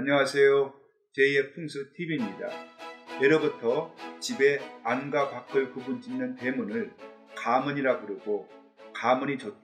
안녕하세요. 제2의 풍수TV입니다. 예로부터 집의 안과 밖을 구분짓는 대문을 가문이라 부르고 가문이 좋다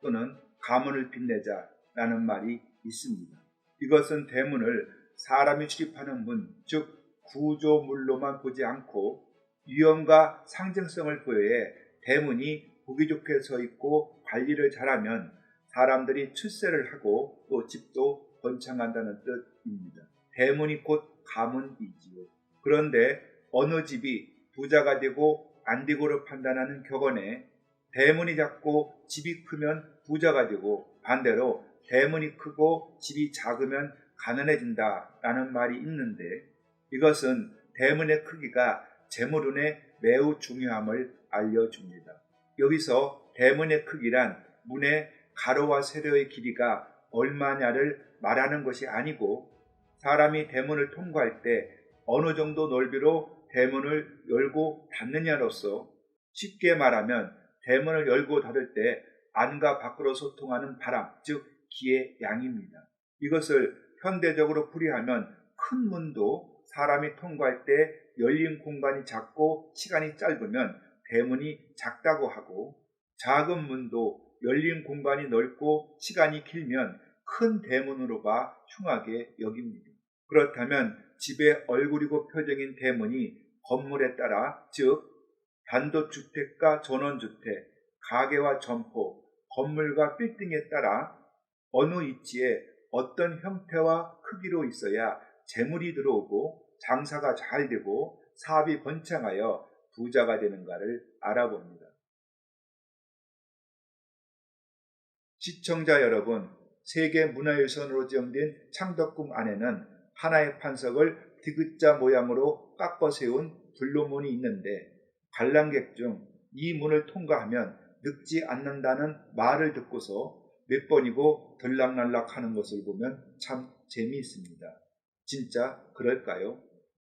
또는 가문을 빛내자 라는 말이 있습니다. 이것은 대문을 사람이 출입하는 문, 즉 구조물로만 보지 않고 위엄과 상징성을 부여해 대문이 보기 좋게 서 있고 관리를 잘하면 사람들이 출세를 하고 또 집도 번창한다는 뜻입니다. 대문이 곧 가문이지요. 그런데 어느 집이 부자가 되고 안 되고를 판단하는 격언에 대문이 작고 집이 크면 부자가 되고 반대로 대문이 크고 집이 작으면 가난해진다라는 말이 있는데 이것은 대문의 크기가 재물운에 매우 중요함을 알려줍니다. 여기서 대문의 크기란 문의 가로와 세로의 길이가 얼마냐를 말하는 것이 아니고 사람이 대문을 통과할 때 어느 정도 넓이로 대문을 열고 닫느냐로서 쉽게 말하면 대문을 열고 닫을 때 안과 밖으로 소통하는 바람, 즉 기의 양입니다. 이것을 현대적으로 풀이하면 큰 문도 사람이 통과할 때 열린 공간이 작고 시간이 짧으면 대문이 작다고 하고 작은 문도 열린 공간이 넓고 시간이 길면 큰 대문으로가 흉하게 여깁니다. 그렇다면 집의 얼굴이고 표정인 대문이 건물에 따라 즉 단독주택과 전원주택, 가게와 점포, 건물과 빌딩에 따라 어느 위치에 어떤 형태와 크기로 있어야 재물이 들어오고 장사가 잘 되고 사업이 번창하여 부자가 되는가를 알아봅니다. 시청자 여러분, 세계문화유산으로 지정된 창덕궁 안에는 하나의 판석을 디귿자 모양으로 깎아 세운 불로문이 있는데 관람객 중 이 문을 통과하면 늙지 않는다는 말을 듣고서 몇 번이고 들락날락 하는 것을 보면 참 재미있습니다. 진짜 그럴까요?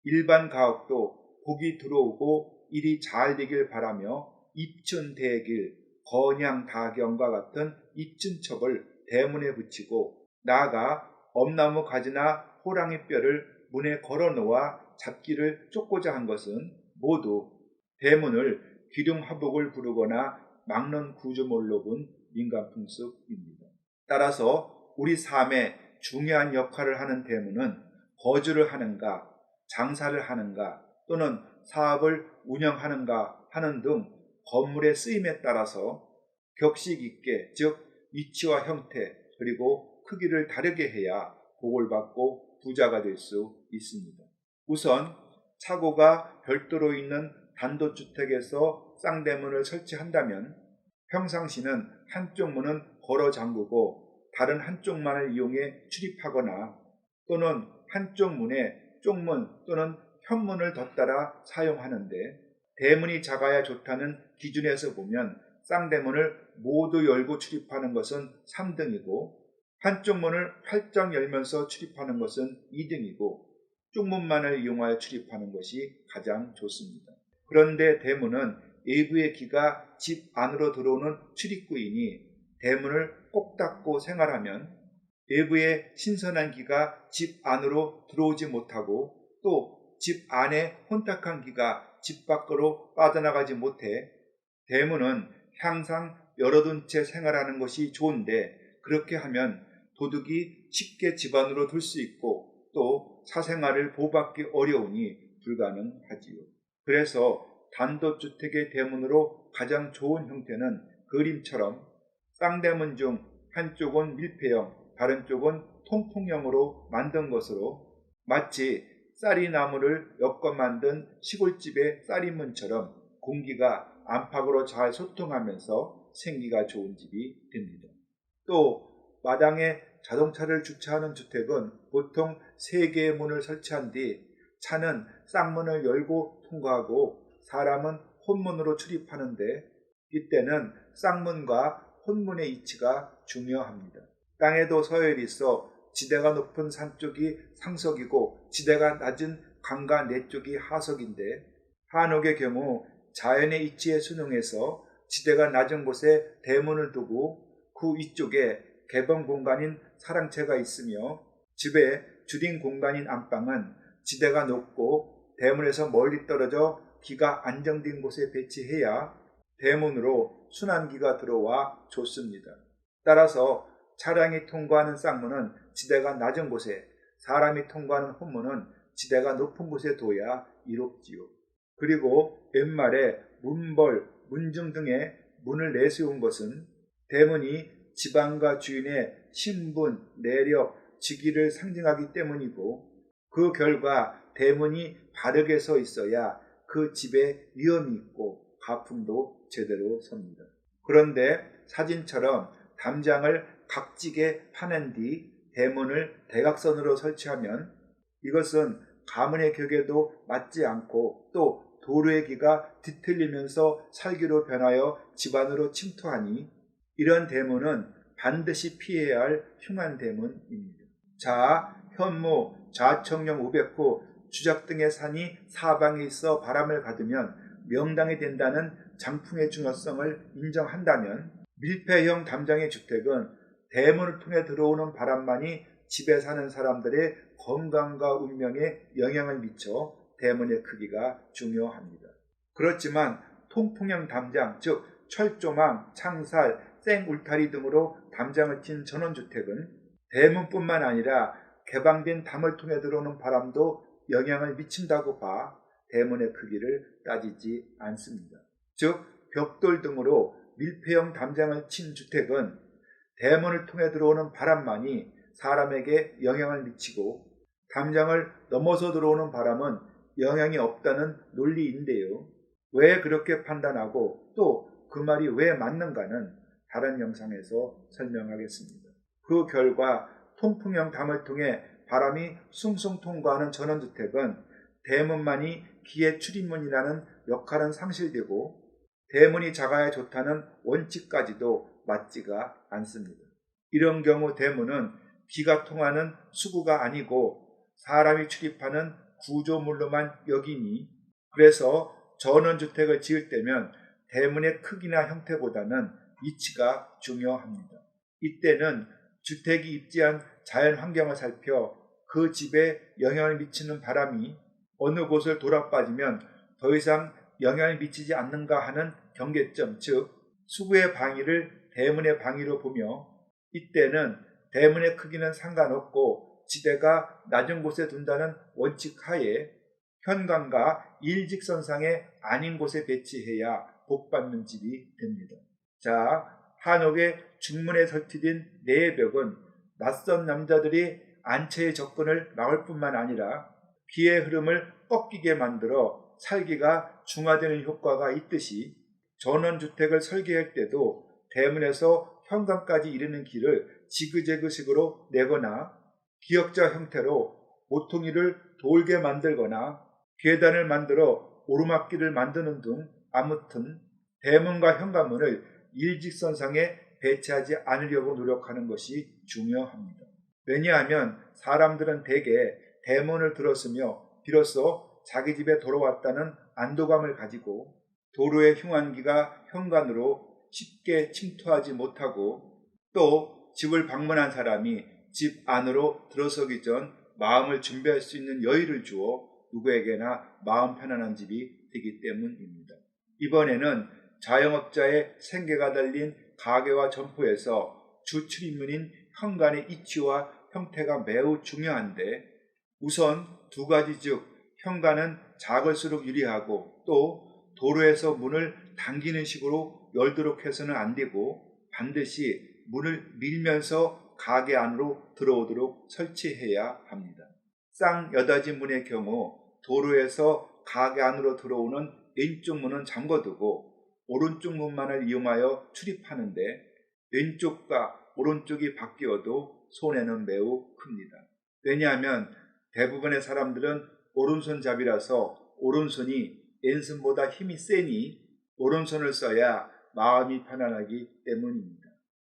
일반 가옥도 복이 들어오고 일이 잘 되길 바라며 입춘대길, 건양다경과 같은 입춘첩을 대문에 붙이고 나아가 엄나무 가지나 호랑이 뼈를 문에 걸어놓아 잡기를 쫓고자 한 것은 모두 대문을 기둥화복을 부르거나 막는 구조물로 본 민간풍습입니다. 따라서 우리 삶에 중요한 역할을 하는 대문은 거주를 하는가, 장사를 하는가 또는 사업을 운영하는가 하는 등 건물의 쓰임에 따라서 격식 있게 즉 위치와 형태 그리고 크기를 다르게 해야 복을 받고 부자가 될 수 있습니다. 우선 차고가 별도로 있는 단독주택에서 쌍대문을 설치한다면 평상시는 한쪽 문은 걸어 잠그고 다른 한쪽만을 이용해 출입하거나 또는 한쪽 문에 쪽문 또는 현문을 덧달아 사용하는데 대문이 작아야 좋다는 기준에서 보면 쌍대문을 모두 열고 출입하는 것은 3등이고 한쪽 문을 활짝 열면서 출입하는 것은 2등이고 쪽문만을 이용하여 출입하는 것이 가장 좋습니다. 그런데 대문은 외부의 기가 집 안으로 들어오는 출입구이니 대문을 꼭 닫고 생활하면 외부의 신선한 기가 집 안으로 들어오지 못하고 또 집 안에 혼탁한 기가 집 밖으로 빠져나가지 못해 대문은 항상 열어둔 채 생활하는 것이 좋은데 그렇게 하면 도둑이 쉽게 집 안으로 들 수 있고 또 사생활을 보호받기 어려우니 불가능하지요. 그래서 단독주택의 대문으로 가장 좋은 형태는 그림처럼 쌍대문 중 한쪽은 밀폐형, 다른 쪽은 통풍형으로 만든 것으로 마치 쌀이나무를 엮어 만든 시골집의 쌀이문처럼 공기가 안팎으로 잘 소통하면서 생기가 좋은 집이 됩니다. 또 마당에 자동차를 주차하는 주택은 보통 3개의 문을 설치한 뒤 차는 쌍문을 열고 통과하고 사람은 혼문으로 출입하는데 이때는 쌍문과 혼문의 위치가 중요합니다. 땅에도 서열이 있어 지대가 높은 산 쪽이 상석이고 지대가 낮은 강가 내 쪽이 하석인데 한옥의 경우 자연의 이치에 순응해서 지대가 낮은 곳에 대문을 두고 그 위쪽에 개방 공간인 사랑채가 있으며 집의 줄인 공간인 안방은 지대가 높고 대문에서 멀리 떨어져 기가 안정된 곳에 배치해야 대문으로 순환기가 들어와 좋습니다. 따라서 차량이 통과하는 쌍문은 지대가 낮은 곳에, 사람이 통과하는 혼문은 지대가 높은 곳에 둬야 이롭지요. 그리고 옛말에 문벌, 문중 등의 문을 내세운 것은 대문이 집안과 주인의 신분, 내력, 직위를 상징하기 때문이고, 그 결과 대문이 바르게 서 있어야 그 집에 위엄이 있고 가풍도 제대로 섭니다. 그런데 사진처럼 담장을 각지게 파낸 뒤 대문을 대각선으로 설치하면 이것은 가문의 격에도 맞지 않고 또 도로의 기가 뒤틀리면서 살기로 변하여 집안으로 침투하니 이런 대문은 반드시 피해야 할 흉한 대문입니다. 자, 현무, 좌청령 500호, 주작 등의 산이 사방에 있어 바람을 가두면 명당이 된다는 장풍의 중요성을 인정한다면 밀폐형 담장의 주택은 대문을 통해 들어오는 바람만이 집에 사는 사람들의 건강과 운명에 영향을 미쳐 대문의 크기가 중요합니다. 그렇지만 통풍형 담장, 즉 철조망, 창살, 생울타리 등으로 담장을 친 전원주택은 대문뿐만 아니라 개방된 담을 통해 들어오는 바람도 영향을 미친다고 봐 대문의 크기를 따지지 않습니다. 즉 벽돌 등으로 밀폐형 담장을 친 주택은 대문을 통해 들어오는 바람만이 사람에게 영향을 미치고 담장을 넘어서 들어오는 바람은 영향이 없다는 논리인데요. 왜 그렇게 판단하고 또 그 말이 왜 맞는가는 다른 영상에서 설명하겠습니다. 그 결과 통풍형 담을 통해 바람이 숭숭 통과하는 전원주택은 대문만이 기의 출입문이라는 역할은 상실되고 대문이 작아야 좋다는 원칙까지도 맞지가 않습니다. 이런 경우 대문은 기가 통하는 수구가 아니고 사람이 출입하는 구조물로만 여기니 그래서 전원주택을 지을 때면 대문의 크기나 형태보다는 위치가 중요합니다. 이때는 주택이 입지한 자연 환경을 살펴 그 집에 영향을 미치는 바람이 어느 곳을 돌아빠지면 더 이상 영향을 미치지 않는가 하는 경계점, 즉 수구의 방위를 대문의 방위로 보며 이때는 대문의 크기는 상관없고 지대가 낮은 곳에 둔다는 원칙 하에 현관과 일직선상에 아닌 곳에 배치해야 복받는 집이 됩니다. 자, 한옥의 중문에 설치된 내벽은 낯선 남자들이 안채의 접근을 막을 뿐만 아니라 비의 흐름을 꺾이게 만들어 살기가 중화되는 효과가 있듯이 전원주택을 설계할 때도 대문에서 현관까지 이르는 길을 지그재그식으로 내거나 기역자 형태로 모퉁이를 돌게 만들거나 계단을 만들어 오르막길을 만드는 등 아무튼 대문과 현관문을 일직선상에 배치하지 않으려고 노력하는 것이 중요합니다. 왜냐하면 사람들은 대개 대문을 들었으며 비로소 자기 집에 돌아왔다는 안도감을 가지고 도로의 흉한기가 현관으로 쉽게 침투하지 못하고 또 집을 방문한 사람이 집 안으로 들어서기 전 마음을 준비할 수 있는 여유를 주어 누구에게나 마음 편안한 집이 되기 때문입니다. 이번에는 자영업자의 생계가 달린 가게와 점포에서 주 출입문인 현관의 위치와 형태가 매우 중요한데 우선 두 가지 즉 현관은 작을수록 유리하고 또 도로에서 문을 당기는 식으로 열도록 해서는 안 되고 반드시 문을 밀면서 가게 안으로 들어오도록 설치해야 합니다. 쌍여닫이 문의 경우 도로에서 가게 안으로 들어오는 왼쪽 문은 잠궈두고 오른쪽 문만을 이용하여 출입하는데 왼쪽과 오른쪽이 바뀌어도 손해는 매우 큽니다. 왜냐하면 대부분의 사람들은 오른손잡이라서 오른손이 왼손보다 힘이 세니 오른손을 써야 마음이 편안하기 때문입니다.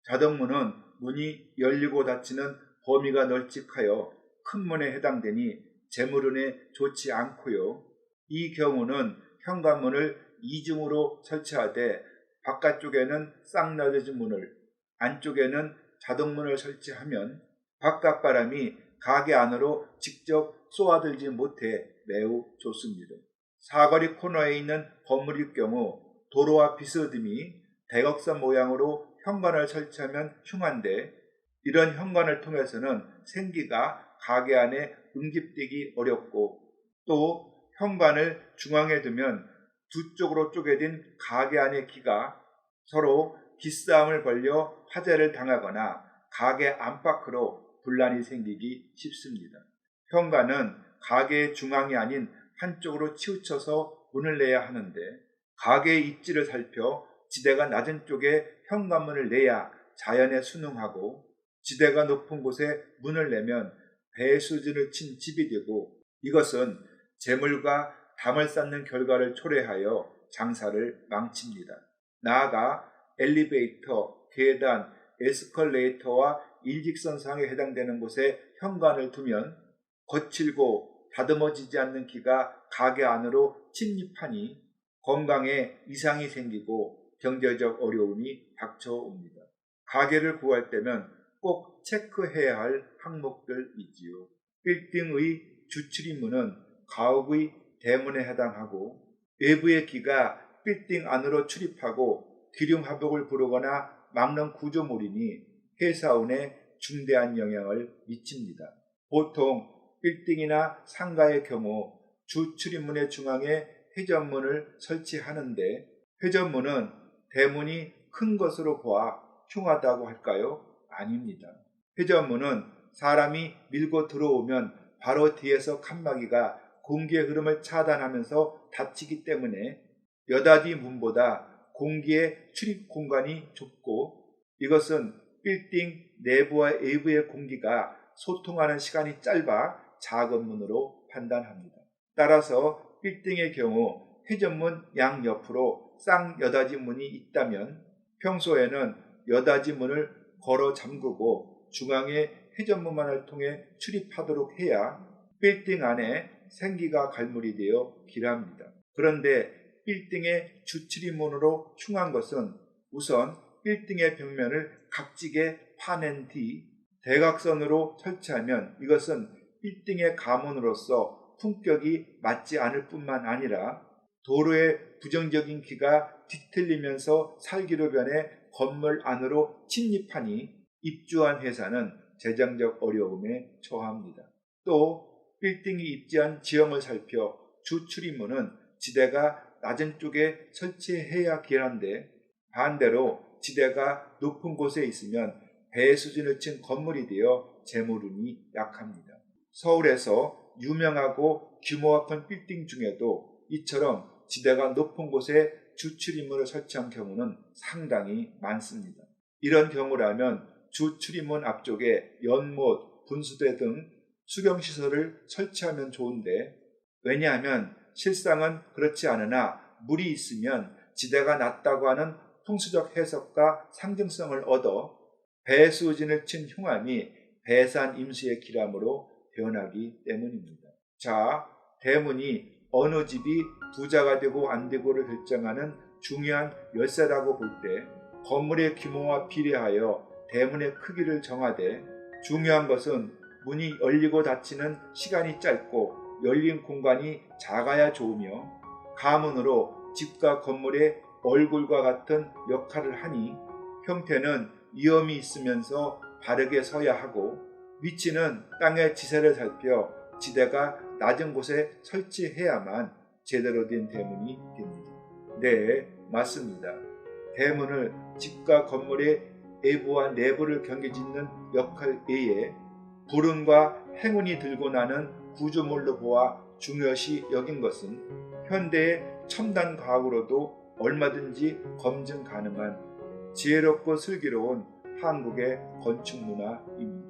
자동문은 문이 열리고 닫히는 범위가 널찍하여 큰 문에 해당되니 재물운에 좋지 않고요. 이 경우는 현관문을 이중으로 설치하되 바깥쪽에는 쌍여닫이 문을 안쪽에는 자동문을 설치하면 바깥바람이 가게 안으로 직접 쏘아들지 못해 매우 좋습니다. 사거리 코너에 있는 건물일 경우 도로와 비스듬히 대각선 모양으로 현관을 설치하면 흉한데, 이런 현관을 통해서는 생기가 가게 안에 응집되기 어렵고, 또 현관을 중앙에 두면 두 쪽으로 쪼개진 가게 안의 기가 서로 기싸움을 벌여 화재를 당하거나 가게 안팎으로 분란이 생기기 쉽습니다. 현관은 가게의 중앙이 아닌 한쪽으로 치우쳐서 문을 내야 하는데, 가게의 입지를 살펴 지대가 낮은 쪽에 현관문을 내야 자연에 순응하고, 지대가 높은 곳에 문을 내면 배수진을 친 집이 되고, 이것은 재물과 담을 쌓는 결과를 초래하여 장사를 망칩니다. 나아가 엘리베이터, 계단, 에스컬레이터와 일직선상에 해당되는 곳에 현관을 두면 거칠고 다듬어지지 않는 기가 가게 안으로 침입하니 건강에 이상이 생기고 경제적 어려움이 닥쳐옵니다. 가게를 구할 때면 꼭 체크해야 할 항목들이지요. 빌딩의 주출입문은 가옥의 대문에 해당하고, 외부의 기가 빌딩 안으로 출입하고 기륭하복을 부르거나 막는 구조물이니 해사운에 중대한 영향을 미칩니다. 보통 빌딩이나 상가의 경우 주출입문의 중앙에 회전문을 설치하는데, 회전문은 대문이 큰 것으로 보아 흉하다고 할까요? 아닙니다. 회전문은 사람이 밀고 들어오면 바로 뒤에서 칸막이가 공기의 흐름을 차단하면서 닫히기 때문에 여닫이 문보다 공기의 출입 공간이 좁고, 이것은 빌딩 내부와 외부의 공기가 소통하는 시간이 짧아 작은 문으로 판단합니다. 따라서 빌딩의 경우 회전문 양옆으로 쌍여닫이 문이 있다면 평소에는 여닫이 문을 걸어 잠그고 중앙에 회전문만을 통해 출입하도록 해야 빌딩 안에 생기가 갈무리 되어 길합니다. 그런데 빌딩의 주출입문으로 흉한 것은 우선 빌딩의 벽면을 각지게 파낸 뒤 대각선으로 설치하면 이것은 빌딩의 가문으로서 품격이 맞지 않을 뿐만 아니라 도로의 부정적인 기가 뒤틀리면서 살기로 변해 건물 안으로 침입하니 입주한 회사는 재정적 어려움에 처합니다. 또 빌딩이 입지한 지형을 살펴 주출입문은 지대가 낮은 쪽에 설치해야 기한데, 반대로 지대가 높은 곳에 있으면 배수진을 친 건물이 되어 재물운이 약합니다. 서울에서 유명하고 규모가 큰 빌딩 중에도 이처럼 지대가 높은 곳에 주출입문을 설치한 경우는 상당히 많습니다. 이런 경우라면 주출입문 앞쪽에 연못, 분수대 등 수경시설을 설치하면 좋은데, 왜냐하면 실상은 그렇지 않으나 물이 있으면 지대가 낮다고 하는 풍수적 해석과 상징성을 얻어 배수진을 친 흉함이 배산 임수의 기람으로 변하기 때문입니다. 자, 대문이 어느 집이 부자가 되고 안 되고를 결정하는 중요한 열쇠라고 볼 때 건물의 규모와 비례하여 대문의 크기를 정하되, 중요한 것은 문이 열리고 닫히는 시간이 짧고 열린 공간이 작아야 좋으며 가문으로 집과 건물의 얼굴과 같은 역할을 하니 형태는 위험이 있으면서 바르게 서야 하고, 위치는 땅의 지세를 살펴 지대가 낮은 곳에 설치해야만 제대로 된 대문이 됩니다. 네, 맞습니다. 대문을 집과 건물의 외부와 내부를 경계짓는 역할 외에 불운과 행운이 들고 나는 구조물로 보아 중요시 여긴 것은 현대의 첨단 과학으로도 얼마든지 검증 가능한 지혜롭고 슬기로운 한국의 건축 문화입니다.